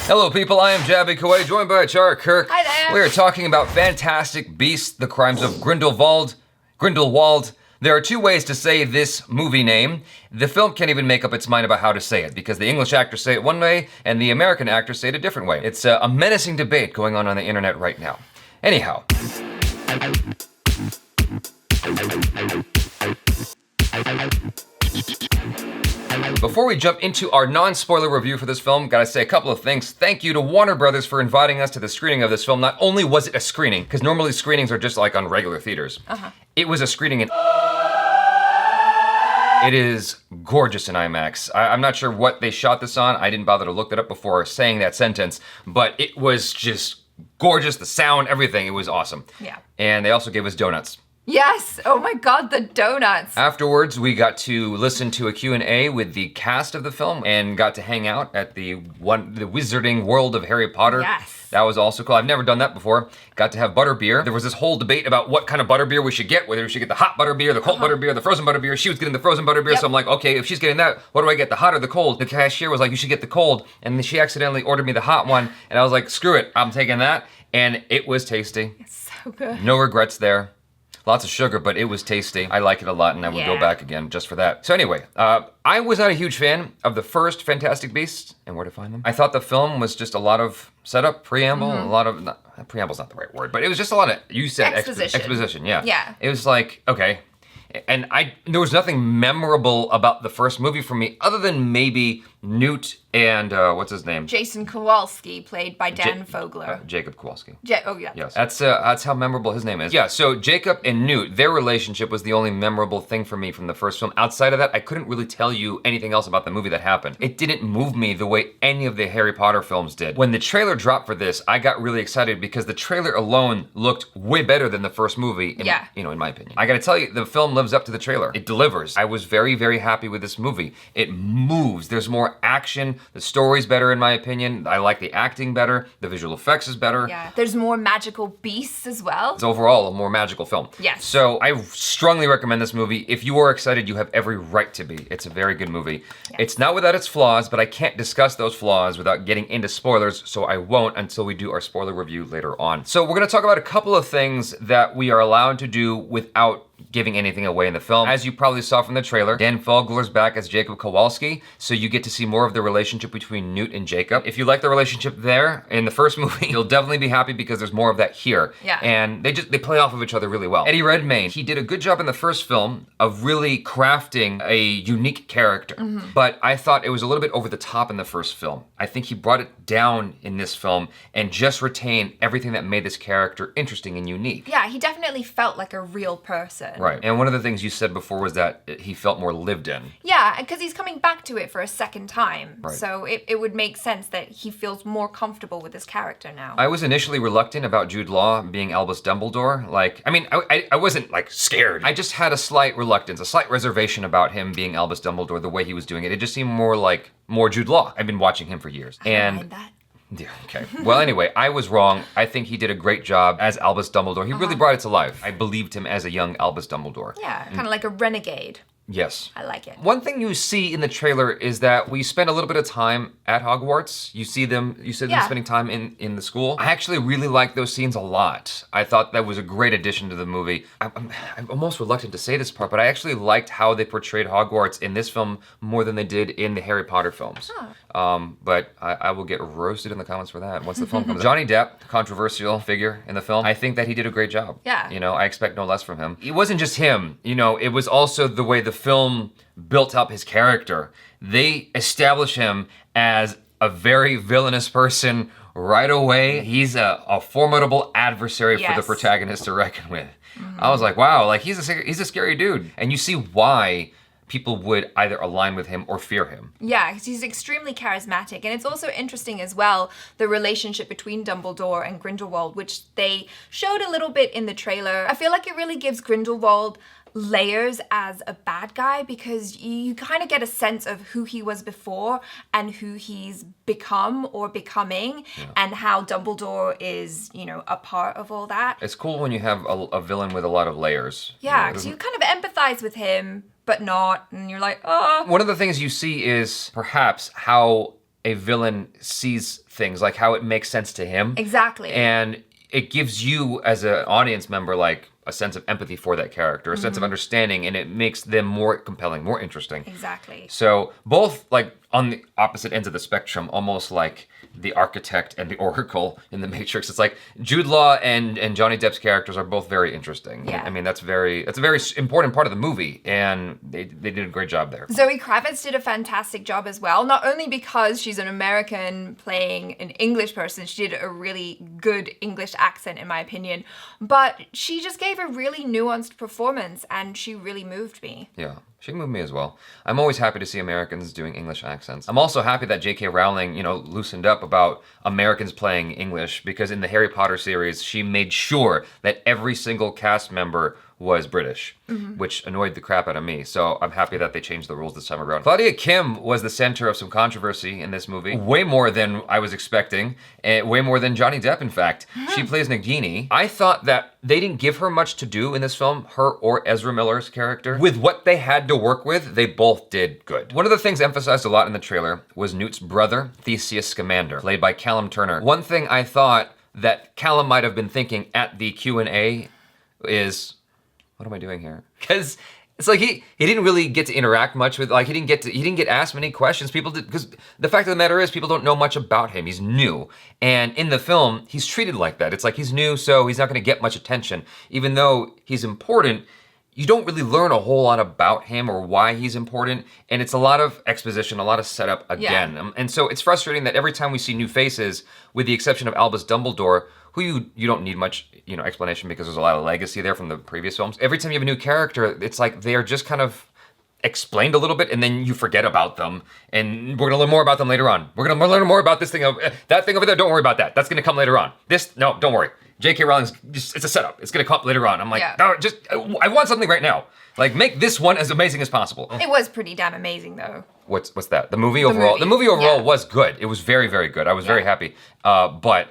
Hello people, I am Jaby KOAY, joined by Achara, Kirk. Hi there. We are talking about Fantastic Beasts, The Crimes of Grindelwald. There are two ways to say this movie name. The film can't even make up its mind about how to say it because the English actors say it one way and the American actors say it a different way. It's a menacing debate going on the internet right now. Anyhow. Before we jump into our non-spoiler review for this film, gotta say a couple of things. Thank you to Warner Brothers for inviting us to the screening of this film. Not only was it a screening, because normally screenings are just like on regular theaters. It was a screening in... It is gorgeous in IMAX. I'm not sure what they shot this on. I didn't bother to look that up before saying that sentence, but it was just gorgeous, the sound, everything. It was awesome. Yeah. And they also gave us donuts. Yes, oh my God, the donuts. Afterwards, we got to listen to a Q&A with the cast of the film and got to hang out at the wizarding world of Harry Potter. Yes. That was also cool. I've never done that before. Got to have butterbeer. There was this whole debate about what kind of butterbeer we should get, whether we should get the hot butterbeer, the cold butterbeer, the frozen butterbeer. She was getting the frozen butterbeer, Yep. so I'm like, okay, if she's getting that, what do I get, the hot or the cold? The cashier was like, you should get the cold, and then she accidentally ordered me the hot one, and I was like, screw it, I'm taking that, and it was tasty. It's so good. No regrets there. Lots of sugar, but it was tasty. I like it a lot, and I would go back again just for that. So anyway, I was not a huge fan of the first Fantastic Beasts and Where to Find Them. I thought the film was just a lot of setup, preamble, a lot of, preamble's not the right word, but it was just a lot of, you said exposition, yeah. Yeah. It was like, okay. And there was nothing memorable about the first movie for me, other than maybe Newt and, what's his name? Jason Kowalski, played by Dan Fogler. Jacob Kowalski. Oh yeah. Yes, that's how memorable his name is. Yeah, so Jacob and Newt, their relationship was the only memorable thing for me from the first film. Outside of that, I couldn't really tell you anything else about the movie that happened. It didn't move me the way any of the Harry Potter films did. When the trailer dropped for this, I got really excited because the trailer alone looked way better than the first movie, in my opinion. I gotta tell you, the film lives up to the trailer. It delivers. I was very, very happy with this movie. It moves. There's more action. The story's better in my opinion. I like the acting better. The visual effects is better. Yeah. There's more magical beasts as well. It's overall a more magical film. Yes. So I strongly recommend this movie. If you are excited, you have every right to be. It's a very good movie. Yes. It's not without its flaws, but I can't discuss those flaws without getting into spoilers, so I won't until we do our spoiler review later on. So we're gonna talk about a couple of things that we are allowed to do without giving anything away in the film. As you probably saw from the trailer, Dan Fogler's back as Jacob Kowalski, so you get to see more of the relationship between Newt and Jacob. If you like the relationship there in the first movie, you'll definitely be happy because there's more of that here. Yeah. And they play off of each other really well. Eddie Redmayne, he did a good job in the first film of really crafting a unique character, but I thought it was a little bit over the top in the first film. I think he brought it down in this film and just retained everything that made this character interesting and unique. Yeah, he definitely felt like a real person. Right, and one of the things you said before was that he felt more lived in. Yeah, because he's coming back to it for a second time. Right. So it would make sense that he feels more comfortable with his character now. I was initially reluctant about Jude Law being Albus Dumbledore. I wasn't like scared. I just had a slight reluctance, a slight reservation about him being Albus Dumbledore, the way he was doing it. It just seemed more Jude Law. I've been watching him for years. I don't mind that. Yeah, okay. Well, anyway, I was wrong. I think he did a great job as Albus Dumbledore. He really brought it to life. I believed him as a young Albus Dumbledore. Yeah, kind of like a renegade. Yes. I like it. One thing you see in the trailer is that we spend a little bit of time at Hogwarts. You see them spending time in the school. I actually really like those scenes a lot. I thought that was a great addition to the movie. I'm almost reluctant to say this part, but I actually liked how they portrayed Hogwarts in this film more than they did in the Harry Potter films. But I will get roasted in the comments for that once the film comes out. Johnny Depp, controversial figure in the film. I think that he did a great job. Yeah. I expect no less from him. It wasn't just him, it was also the way the film built up his character. They establish him as a very villainous person right away. He's a formidable adversary for the protagonist to reckon with. I was like, wow, he's a scary dude. And you see why people would either align with him or fear him. Yeah, because he's extremely charismatic. And it's also interesting as well, the relationship between Dumbledore and Grindelwald, which they showed a little bit in the trailer. I feel like it really gives Grindelwald layers as a bad guy because you kind of get a sense of who he was before and who he's become or becoming and how Dumbledore is, a part of all that. It's cool when you have a villain with a lot of layers. Yeah, because you kind of empathize with him, but not, and you're like, oh. One of the things you see is perhaps how a villain sees things, like how it makes sense to him. Exactly. And it gives you, as an audience member, like a sense of empathy for that character, a sense of understanding, and it makes them more compelling, more interesting. Exactly. So both, like, on the opposite ends of the spectrum, almost like the architect and the oracle in the Matrix. It's like Jude Law and Johnny Depp's characters are both very interesting. Yeah. I mean, that's a very important part of the movie, and they did a great job there. Zoe Kravitz did a fantastic job as well, not only because she's an American playing an English person, she did a really good English accent in my opinion, but she just gave a really nuanced performance and she really moved me. Yeah. She moved me as well. I'm always happy to see Americans doing English accents. I'm also happy that J.K. Rowling, loosened up about Americans playing English, because in the Harry Potter series, she made sure that every single cast member was British, which annoyed the crap out of me. So I'm happy that they changed the rules this time around. Claudia Kim was the center of some controversy in this movie. Way more than I was expecting. Way more than Johnny Depp, in fact. She plays Nagini. I thought that they didn't give her much to do in this film, her or Ezra Miller's character. With what they had to work with, they both did good. One of the things emphasized a lot in the trailer was Newt's brother, Theseus Scamander, played by Callum Turner. One thing I thought that Callum might have been thinking at the Q&A is, what am I doing here? Because it's like he didn't really get to interact much with, like, he didn't get asked many questions. People did, because the fact of the matter is people don't know much about him. He's new. And in the film, he's treated like that. It's like he's new, so he's not gonna get much attention. Even though he's important, you don't really learn a whole lot about him or why he's important. And it's a lot of exposition, a lot of setup again. Yeah. And so it's frustrating that every time we see new faces, with the exception of Albus Dumbledore, who you don't need much explanation because there's a lot of legacy there from the previous films. Every time you have a new character, it's like they are just kind of explained a little bit and then you forget about them. And we're gonna learn more about them later on. We're gonna learn more about this thing, that thing over there, don't worry about that. That's gonna come later on. No, don't worry. J.K. Rowling's it's a setup. It's gonna come later on. I'm like, Yeah. no, I want something right now. Like, make this one as amazing as possible. It was pretty damn amazing though. What's that? The movie overall? The movie overall was good. It was very, very good. I was very happy. But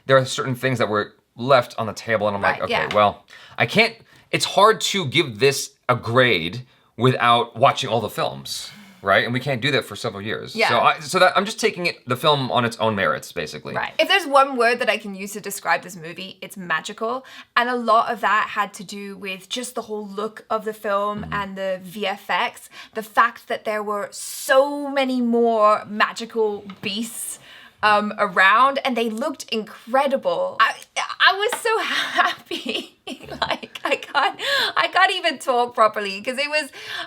there are certain things that were left on the table and I'm like, okay, well, I can't, it's hard to give this a grade without watching all the films, right? And we can't do that for several years. Yeah. So I'm just taking the film on its own merits, basically. Right. If there's one word that I can use to describe this movie, it's magical. And a lot of that had to do with just the whole look of the film and the VFX. The fact that there were so many more magical beasts around and they looked incredible. I was so happy. Like I can't even talk properly because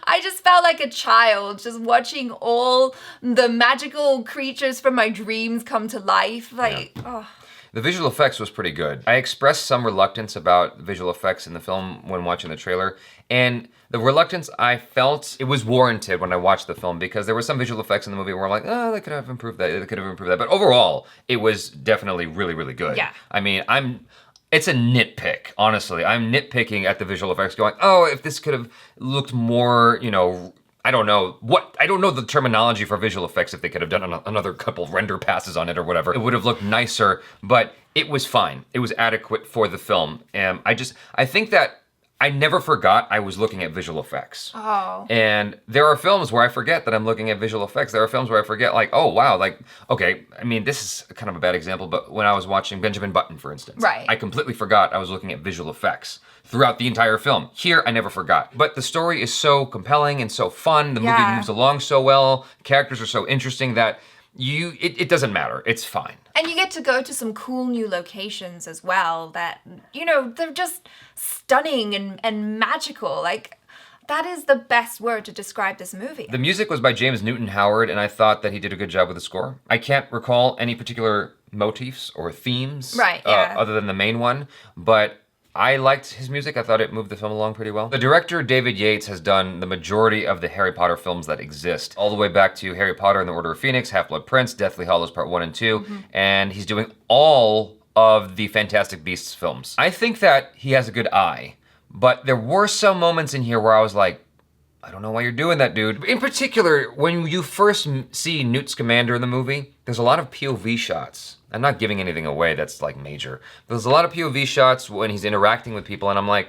I just felt like a child just watching all the magical creatures from my dreams come to life. The visual effects was pretty good. I expressed some reluctance about visual effects in the film when watching the trailer, and the reluctance I felt, it was warranted when I watched the film because there were some visual effects in the movie where I'm like, oh, they could have improved that, they could have improved that. But overall, it was definitely really, really good. Yeah. I mean, it's a nitpick, honestly. I'm nitpicking at the visual effects going, oh, if this could have looked more, I don't know the terminology for visual effects, if they could have done another couple render passes on it or whatever. It would have looked nicer, but it was fine. It was adequate for the film. And I think that I never forgot I was looking at visual effects. Oh. And there are films where I forget that I'm looking at visual effects. There are films where I forget, like, oh, wow, like, okay, I mean, this is kind of a bad example, but when I was watching Benjamin Button, for instance, right. I completely forgot I was looking at visual effects throughout the entire film. Here, I never forgot. But the story is so compelling and so fun. The movie moves along so well. Characters are so interesting that it doesn't matter. It's fine. And you get to go to some cool new locations as well that, they're just stunning and magical. Like, that is the best word to describe this movie. The music was by James Newton Howard, and I thought that he did a good job with the score. I can't recall any particular motifs or themes other than the main one, but I liked his music. I thought it moved the film along pretty well. The director, David Yates, has done the majority of the Harry Potter films that exist, all the way back to Harry Potter and the Order of Phoenix, Half-Blood Prince, Deathly Hallows Part 1 and 2, and he's doing all of the Fantastic Beasts films. I think that he has a good eye, but there were some moments in here where I was like, I don't know why you're doing that, dude. In particular, when you first see Newt Scamander in the movie, there's a lot of POV shots. I'm not giving anything away that's like major. There's a lot of POV shots when he's interacting with people and I'm like,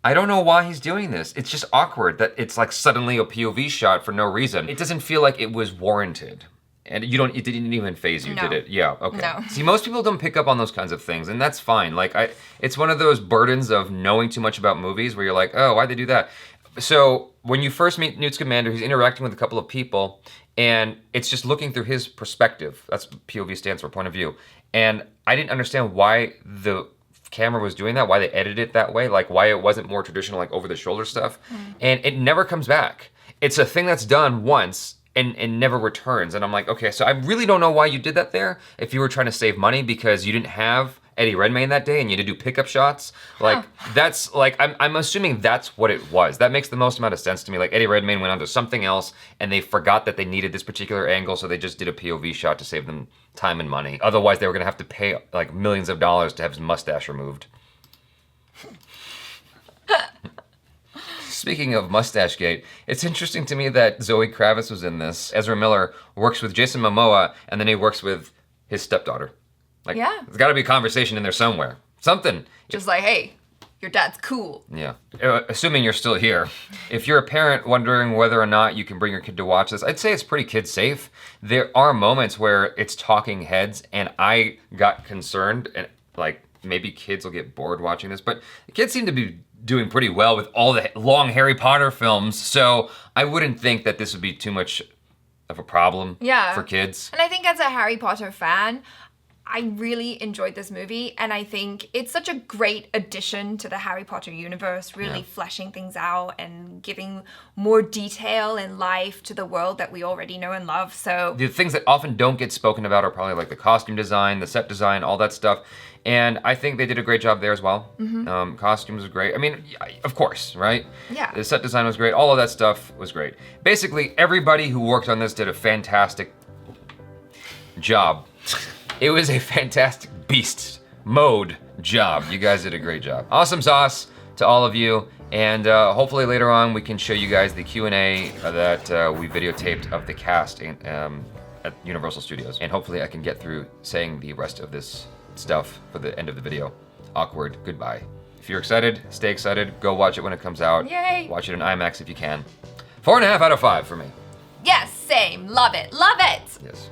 I don't know why he's doing this. It's just awkward that it's like suddenly a POV shot for no reason. It doesn't feel like it was warranted. And it didn't even phase you, No. did it? Yeah, okay. No. See, most people don't pick up on those kinds of things, and that's fine. Like, it's one of those burdens of knowing too much about movies where you're like, oh, why'd they do that? So, when you first meet Newt Scamander, he's interacting with a couple of people, and it's just looking through his perspective. That's what POV stands for, point of view. And I didn't understand why the camera was doing that, why they edited it that way, like why it wasn't more traditional, like over-the-shoulder stuff. And it never comes back. It's a thing that's done once, and never returns. And I'm like, okay, so I really don't know why you did that there. If you were trying to save money because you didn't have Eddie Redmayne that day and you had to do pickup shots, like that's like, I'm assuming that's what it was. That makes the most amount of sense to me. Like Eddie Redmayne went on to something else and they forgot that they needed this particular angle, so they just did a POV shot to save them time and money. Otherwise, they were gonna have to pay like millions of dollars to have his mustache removed. Speaking of Mustache Gate, it's interesting to me that Zoe Kravitz was in this. Ezra Miller works with Jason Momoa, and then he works with his stepdaughter. Like, there's gotta be a conversation in there somewhere. Something. Just like, hey, your dad's cool. Yeah. Assuming you're still here. If you're a parent wondering whether or not you can bring your kid to watch this, I'd say it's pretty kid safe. There are moments where it's talking heads, and I got concerned, and like, maybe kids will get bored watching this, but the kids seem to be doing pretty well with all the long Harry Potter films, so I wouldn't think that this would be too much of a problem for kids. And I think as a Harry Potter fan, I really enjoyed this movie, and I think it's such a great addition to the Harry Potter universe, really fleshing things out and giving more detail and life to the world that we already know and love. So the things that often don't get spoken about are probably like the costume design, the set design, all that stuff. And I think they did a great job there as well. Costumes were great. I mean, of course, right? Yeah. The set design was great. All of that stuff was great. Basically, everybody who worked on this did a fantastic job. It was a fantastic beast mode job. You guys did a great job. Awesome sauce to all of you. And hopefully later on we can show you guys the Q&A that we videotaped of the cast at Universal Studios. And hopefully I can get through saying the rest of this stuff for the end of the video. Awkward goodbye. If you're excited, stay excited. Go watch it when it comes out. Yay. Watch it in IMAX if you can. 4.5 out of 5 for me. yes, same. Love it. Love it. Yes.